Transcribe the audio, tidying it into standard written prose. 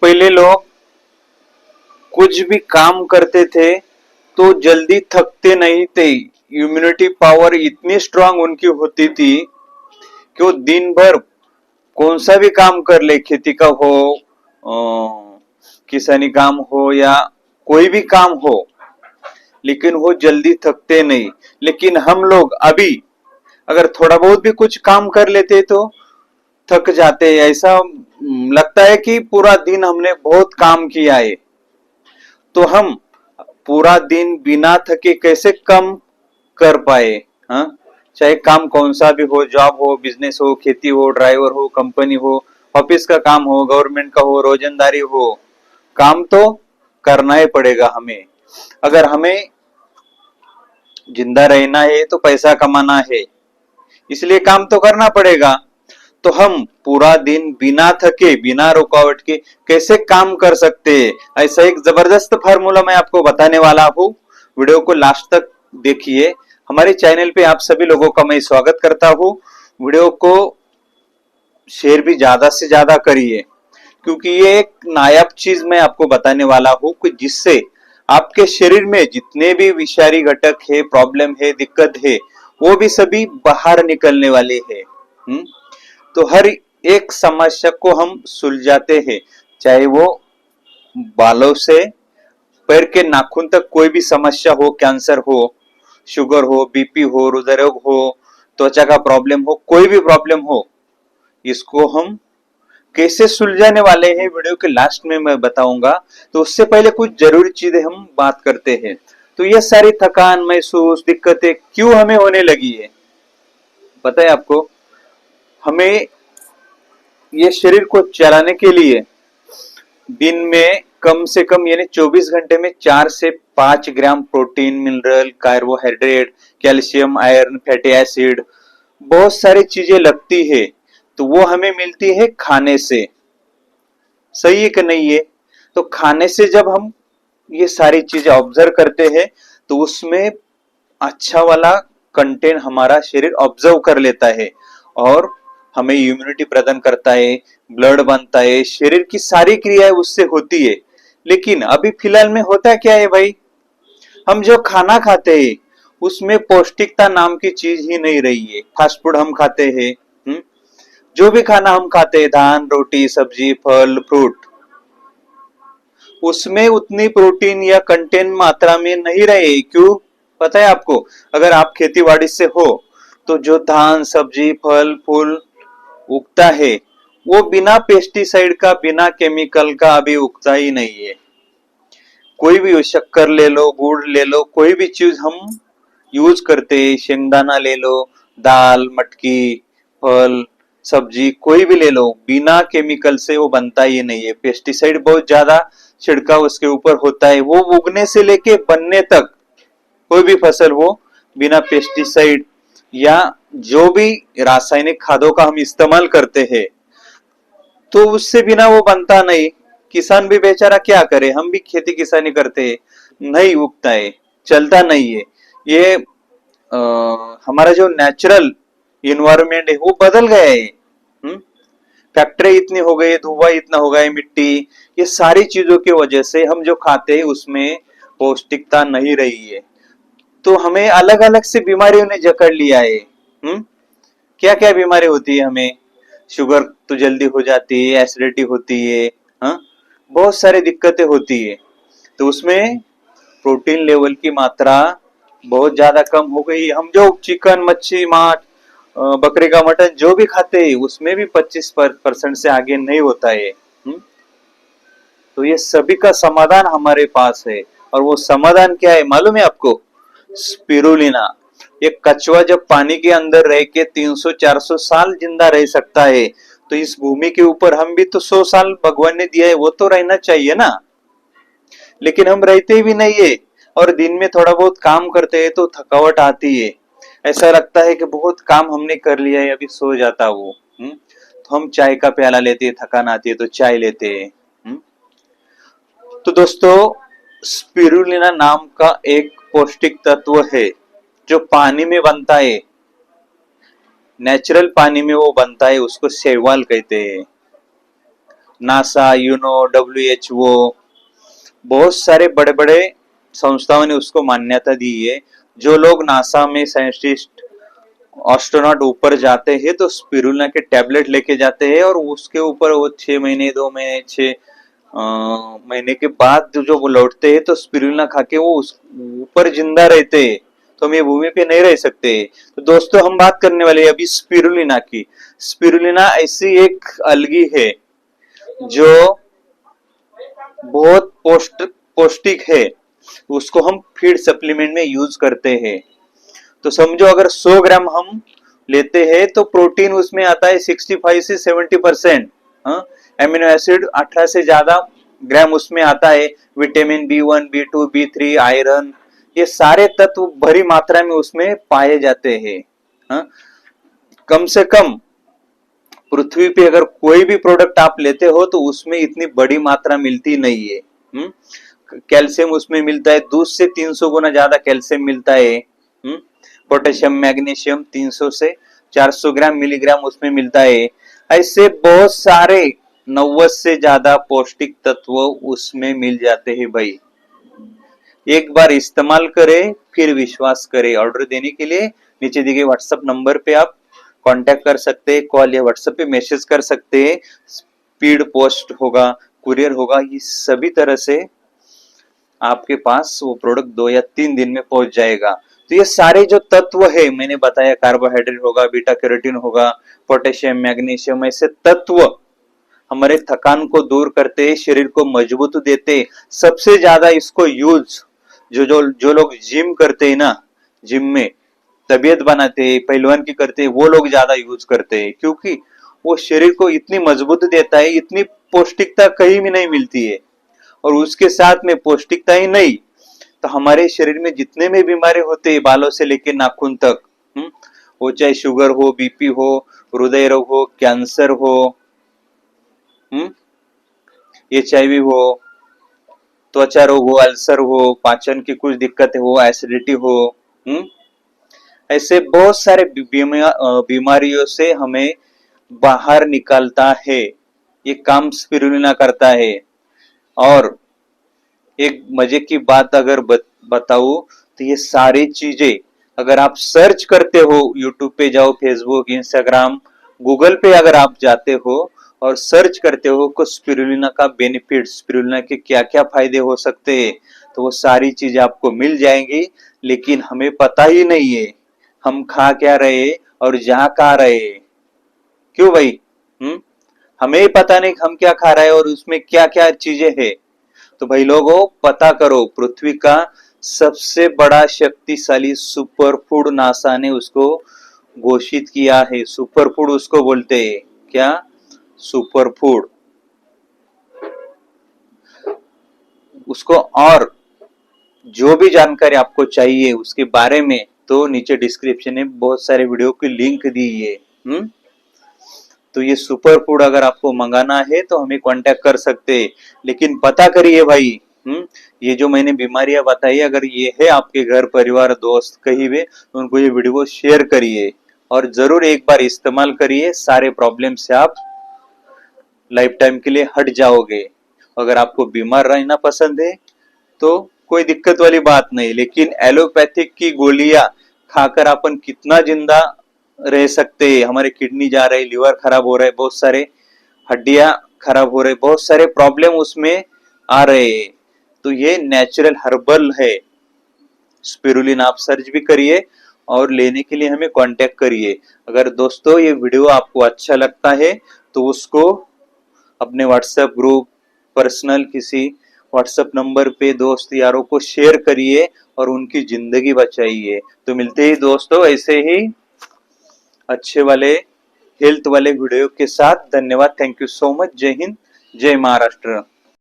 पहले लोग कुछ भी काम करते थे तो जल्दी थकते नहीं थे। इम्यूनिटी पावर इतनी स्ट्रांग उनकी होती थी कि वो दिन भर कौन सा भी काम कर ले, खेती का हो, किसानी काम हो या कोई भी काम हो, लेकिन वो जल्दी थकते नहीं। लेकिन हम लोग अभी अगर थोड़ा बहुत भी कुछ काम कर लेते तो थक जाते हैं। ऐसा लगता है कि पूरा दिन हमने बहुत काम किया है। तो हम पूरा दिन बिना थके कैसे कम कर पाए? हाँ, चाहे काम कौन सा भी हो, जॉब हो, बिजनेस हो, खेती हो, ड्राइवर हो, कंपनी हो, ऑफिस का काम हो, गवर्नमेंट का हो, रोजंदारी हो, काम तो करना ही पड़ेगा हमें। अगर हमें जिंदा रहना है तो पैसा कमाना है, इसलिए काम तो करना पड़ेगा। तो हम पूरा दिन बिना थके बिना रुकावट के कैसे काम कर सकते हैं, ऐसा एक जबरदस्त फार्मूला मैं आपको बताने वाला हूँ। वीडियो को लास्ट तक देखिए। हमारे चैनल पे आप सभी लोगों का मैं स्वागत करता हूँ। वीडियो को शेयर भी ज्यादा से ज्यादा करिए, क्योंकि ये एक नायाब चीज मैं आपको बताने वाला हूँ कि जिससे आपके शरीर में जितने भी विषारी घटक है, प्रॉब्लम है, दिक्कत है, वो भी सभी बाहर निकलने वाले हैं। तो हर एक समस्या को हम सुलझाते हैं, चाहे वो बालों से पैर के नाखून तक कोई भी समस्या हो, कैंसर हो, शुगर हो, बीपी हो, हृदय रोग हो, त्वचा का प्रॉब्लम हो, कोई भी प्रॉब्लम हो, इसको हम कैसे सुलझाने वाले हैं वीडियो के लास्ट में मैं बताऊंगा। तो उससे पहले कुछ जरूरी चीजें हम बात करते हैं। तो ये सारी थकान महसूस दिक्कतें क्यों हमें होने लगी है, पता है आपको? हमें ये शरीर को चलाने के लिए दिन में कम से कम यानी 24 घंटे में 4 से 5 gram protein, mineral, carbohydrate, calcium, iron, fatty acid, बहुत सारी चीजें लगती है। तो वो हमें मिलती है खाने से। सही है कि नहीं है? तो खाने से जब हम ये सारी चीजें ऑब्जर्व करते हैं तो उसमें अच्छा वाला कंटेंट हमारा शरीर ऑब्जर्व कर लेता है और हमें इम्यूनिटी प्रदान करता है, ब्लड बनता है, शरीर की सारी क्रियाएं उससे होती है। लेकिन अभी फिलहाल में होता क्या है भाई, हम जो खाना खाते हैं उसमें पौष्टिकता नाम की चीज ही नहीं रही है। फास्ट फूड हम खाते हैं, जो भी खाना हम खाते हैं, धान, रोटी, सब्जी, फल, फ्रूट, उसमें उतनी प्रोटीन या कंटेंट मात्रा में नहीं रहे। क्यों, पता है आपको? अगर आप खेती बाड़ी से हो तो जो धान, सब्जी, फल फूल उगता है वो बिना पेस्टिसाइड का, बिना केमिकल का अभी उगता ही नहीं है। कोई भी शक्कर ले लो, गुड़ ले लो, कोई भी चीज हम यूज करते हैं, शेंगदाना ले लो, दाल, मटकी, फल, सब्जी कोई भी ले लो, बिना केमिकल से वो बनता ही नहीं है। पेस्टिसाइड बहुत ज्यादा छिड़काव उसके ऊपर होता है। वो उगने से लेके बनने तक कोई भी फसल वो बिना पेस्टिसाइड या जो भी रासायनिक खादों का हम इस्तेमाल करते हैं, तो उससे बिना वो बनता नहीं। किसान भी बेचारा क्या करे, हम भी खेती किसानी करते हैं, नहीं उगता है, चलता नहीं है। ये हमारा जो नेचुरल इन्वायरमेंट है वो बदल गया है। फैक्ट्री इतनी हो गई, धुआं इतना हो गया है, मिट्टी, ये सारी चीजों की वजह से हम जो खाते हैं उसमें पौष्टिकता नहीं रही है। तो हमें अलग अलग से बीमारियों ने जकड़ लिया है। क्या क्या बीमारी होती है हमें? शुगर तो जल्दी हो जाती है, एसिडिटी होती है, हाँ, बहुत सारी दिक्कतें होती है। तो उसमें प्रोटीन लेवल की मात्रा बहुत ज्यादा कम हो गई। हम जो चिकन, मच्छी, मांस, बकरे का मटन जो भी खाते हैं उसमें भी 25% से आगे नहीं होता है। तो ये सभी का समाधान हमारे पास है। और वो समाधान क्या है मालूम है आपको? स्पिरुलिना। ये कछुआ जब पानी के अंदर रह के 300-400 साल जिंदा रह सकता है, तो इस भूमि के ऊपर हम भी तो 100 साल भगवान ने दिया है, वो तो रहना चाहिए ना। लेकिन हम रहते भी नहीं है, और दिन में थोड़ा बहुत काम करते हैं तो थकावट आती है। ऐसा लगता है कि बहुत काम हमने कर लिया है, अभी सो जाता वो। तो हम चाय का प्याला लेते हैं, थकान आती है तो चाय लेते हैं। तो दोस्तों, स्पिरुलिना नाम का एक पौष्टिक तत्व है जो पानी में बनता है, नेचुरल पानी में वो बनता है, उसको शैवाल कहते हैं। नासा, यूनो, WHO, बहुत सारे बड़े बड़े संस्थाओं ने उसको मान्यता दी है। जो लोग नासा में साइंटिस्ट एस्ट्रोनॉट ऊपर जाते हैं तो स्पिरुलिना के टैबलेट लेके जाते हैं और उसके ऊपर वो 6 महीने 2 महीने 6 महीने के बाद जो वो लौटते हैं तो स्पिरुलिना खा के वो उस ऊपर जिंदा रहते हैं। तो हम ये भूमि पे नहीं रह सकते। तो दोस्तों हम बात करने वाले हैं अभी स्पिरुलिना की। स्पिरुलिना ऐसी एक अलगी है जो बहुत पौष्टिक है। उसको हम फीड सप्लीमेंट में यूज करते हैं। तो समझो अगर 100 ग्राम हम लेते हैं तो प्रोटीन उसमें आता है 65 से 70%। एमिनो एसिड 18 से ज्यादा ग्राम उसमें आता है। Vitamin B1, B2, B3, iron, ये सारे तत्व भरी मात्रा में उसमें पाए जाते हैं। कम से कम पृथ्वी पे अगर कोई भी प्रोडक्ट आप लेते हो तो उसमें इतनी बड़ी मात्रा मिलती नहीं है। कैल्शियम उसमें मिलता है, दूध से 300 गुना ज्यादा कैल्शियम मिलता है। पोटेशियम, मैग्नीशियम 300 से 400 ग्राम मिलीग्राम उसमें मिलता है। ऐसे बहुत सारे 90 से ज्यादा पौष्टिक तत्व उसमें मिल जाते हैं भाई। एक बार इस्तेमाल करें फिर विश्वास करें। ऑर्डर देने के लिए नीचे दिए गए व्हाट्सएप नंबर पे आप कांटेक्ट कर सकते हैं, कॉल या व्हाट्सएप पे मैसेज कर सकते हैं। स्पीड पोस्ट होगा, कुरियर होगा, ये सभी तरह से आपके पास वो प्रोडक्ट 2 या 3 दिन में पहुंच जाएगा। तो ये सारे जो तत्व है मैंने बताया, कार्बोहाइड्रेट होगा, बीटा कैरोटीन होगा, पोटेशियम, मैग्नीशियम, ऐसे तत्व हमारे थकान को दूर करते, शरीर को मजबूत देते। सबसे ज्यादा इसको यूज जो लोग जिम करते हैं ना, जिम में तबीयत बनाते हैं, पहलवान की करते हैं, वो लोग ज्यादा यूज करते हैं क्योंकि वो शरीर को इतनी मजबूत देता है। इतनी पौष्टिकता कहीं भी नहीं मिलती है। और उसके साथ में पौष्टिकता ही नहीं तो हमारे शरीर में जितने में बीमारी होते हैं बालों से लेकर नाखून तक, वो चाहे शुगर हो, बीपी हो, हृदय रोग हो, कैंसर हो, HIV हो, त्वचा रोग हो, अल्सर हो, पाचन की कुछ दिक्कतें हो, एसिडिटी हो, ऐसे बहुत सारे बीमारियों से हमें बाहर निकालता है। ये काम स्पिरुलिना करता है। और एक मजे की बात अगर बताऊं तो ये सारी चीजें अगर आप सर्च करते हो, यूट्यूब पे जाओ, फेसबुक, इंस्टाग्राम, गूगल पे अगर आप जाते हो और सर्च करते हो को स्पिरुलिना का बेनिफिट, स्पिरुलिना के क्या क्या फायदे हो सकते हैं, तो वो सारी चीजें आपको मिल जाएंगी। लेकिन हमें पता ही नहीं है हम खा क्या रहे और जहां खा रहे। क्यों भाई? हमें ही पता नहीं हम क्या खा रहे हैं और उसमें क्या क्या चीजें है। तो भाई लोगों पता करो, पृथ्वी का सबसे बड़ा शक्तिशाली सुपर फूड नासा ने उसको घोषित किया है। सुपर फूड उसको बोलते हैं। क्या? सुपर फूड उसको। और जो भी जानकारी आपको चाहिए उसके बारे में तो नीचे डिस्क्रिप्शन में बहुत सारे वीडियो की लिंक दी है। तो ये सुपर फूड अगर आपको मंगाना है तो हमें कांटेक्ट कर सकते हैं। लेकिन पता करिए भाई, ये जो मैंने बीमारियां बताई अगर ये है आपके घर परिवार दोस्त कहीं भी, तो उनको ये वीडियो शेयर करिए और जरूर एक बार इस्तेमाल करिए। सारे प्रॉब्लम से आप लाइफ टाइम के लिए हट जाओगे। अगर आपको बीमार रहना पसंद है तो कोई दिक्कत वाली बात नहीं, लेकिन एलोपैथिक की गोलियां खाकर अपन कितना जिंदा रह सकते हैं। हमारे किडनी जा रहे, लिवर खराब हो रहे, बहुत सारे हड्डियां खराब हो रहे, बहुत सारे प्रॉब्लम उसमें आ रहे हैं। तो ये नेचुरल हर्बल है स्पिरुलिना। आप सर्च भी करिए और लेने के लिए हमें कांटेक्ट करिए। अगर दोस्तों ये वीडियो आपको अच्छा लगता है तो उसको अपने व्हाट्सएप ग्रुप, पर्सनल किसी व्हाट्सएप नंबर पे दोस्त यारों को शेयर करिए और उनकी जिंदगी बचाइए। तो मिलते ही दोस्तों ऐसे ही अच्छे वाले हेल्थ वाले वीडियो के साथ। धन्यवाद। Thank you so much. जय हिंद, जय महाराष्ट्र।